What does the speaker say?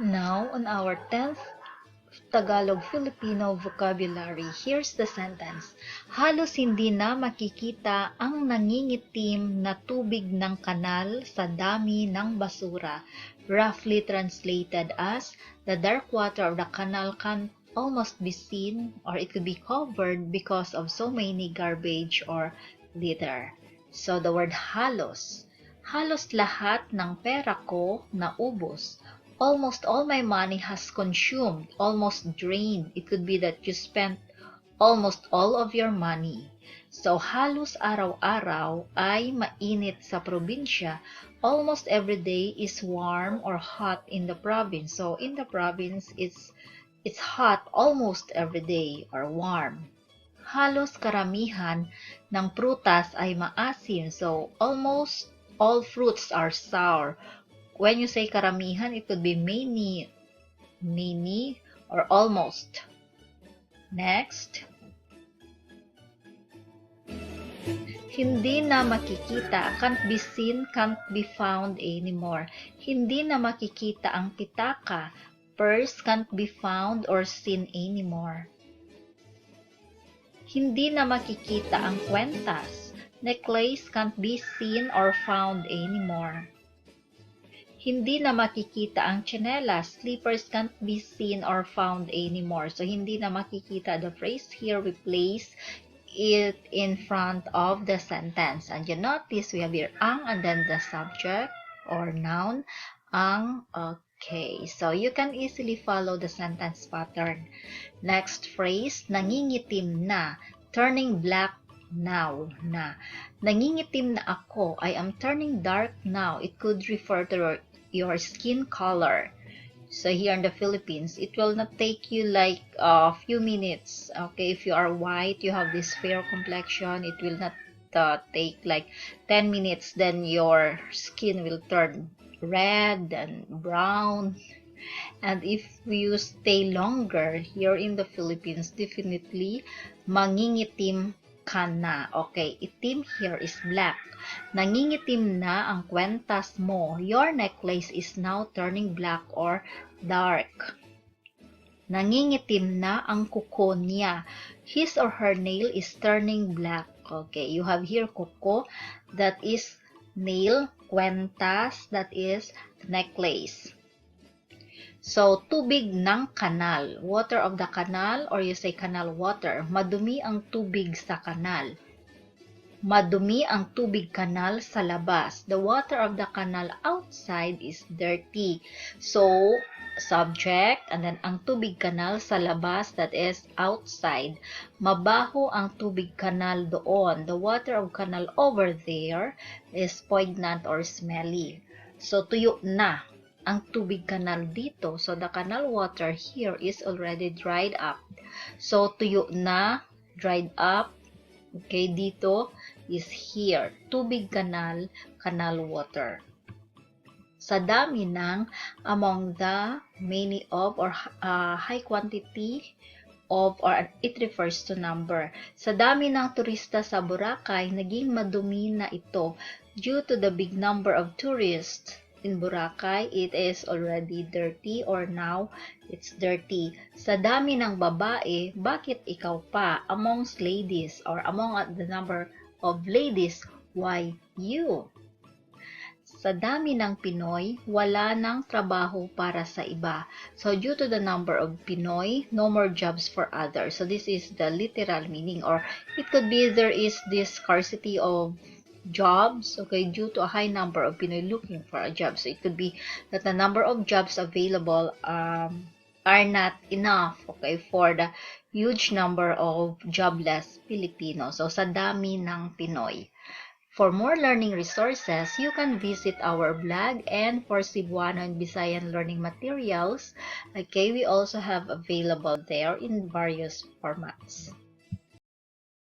Now, on our 10th Tagalog-Filipino vocabulary, here's the sentence. Halos hindi na makikita ang nangingitim na tubig ng kanal sa dami ng basura. Roughly translated as, the dark water of the canal can almost be seen or it could be covered because of so many garbage or litter. So, the word halos. Halos lahat ng pera ko naubos. Almost all my money has consumed, almost drained. It could be that you spent almost all of your money. So, halos araw-araw ay mainit sa probinsya. Almost every day is warm or hot in the province. So, in the province, it's hot almost every day or warm. Halos karamihan ng prutas ay maasim. So, almost all fruits are sour. When you say karamihan, it could be many, or almost. Next. Hindi na makikita, can't be seen, can't be found anymore. Hindi na makikita ang pitaka, purse can't be found or seen anymore. Hindi na makikita ang kwentas, necklace can't be seen or found anymore. Hindi na makikita ang tsinelas, slippers can't be seen or found anymore. So, hindi na makikita, the phrase here, we place it in front of the sentence. And you notice, we have here ang and then the subject or noun, ang. Okay, so you can easily follow the sentence pattern. Next phrase, nangingitim na, turning black now na. Nangingitim na ako, I am turning dark now. It could refer to your skin color. So here in the Philippines, it will not take you like a few minutes. Okay, if you are white, you have this fair complexion, it will not take like 10 minutes, then your skin will turn red and brown. And if you stay longer here in the Philippines, definitely mangingitim ka na. Okay, itim here is black. Nangingitim na ang kwentas mo. Your necklace is now turning black or dark. Nangingitim na ang kuko niya. His or her nail is turning black. Okay, you have here kuko, that is nail, kwentas, that is necklace. So, tubig ng kanal, water of the canal, or you say canal water. Madumi ang tubig sa kanal. Madumi ang tubig kanal sa labas. The water of the canal outside is dirty. So, subject, and then ang tubig kanal sa labas, that is outside. Mabaho ang tubig kanal doon. The water of canal over there is poignant or smelly. So, tuyo na ang tubig kanal dito. So, the canal water here is already dried up. So, tuyo na, dried up. Okay, dito is here. Tubig kanal, canal water. Sa dami ng, among the, many of, or high quantity of, or it refers to number. Sa dami ng turista sa Boracay, naging madumi na ito. Due to the big number of tourists in Boracay, it is already dirty or now it's dirty. Sa dami ng babae, bakit ikaw pa? Amongst ladies or among the number of ladies, why you? Sa dami ng Pinoy, wala nang trabaho para sa iba. So, due to the number of Pinoy, no more jobs for others. So, this is the literal meaning, or it could be there is this scarcity of jobs, okay, due to a high number of Pinoy looking for a job. So, it could be that the number of jobs available are not enough, okay, for the huge number of jobless Filipinos. So, sa dami ng Pinoy. For more learning resources, you can visit our blog, and for Cebuano and Visayan learning materials, okay, we also have available there in various formats.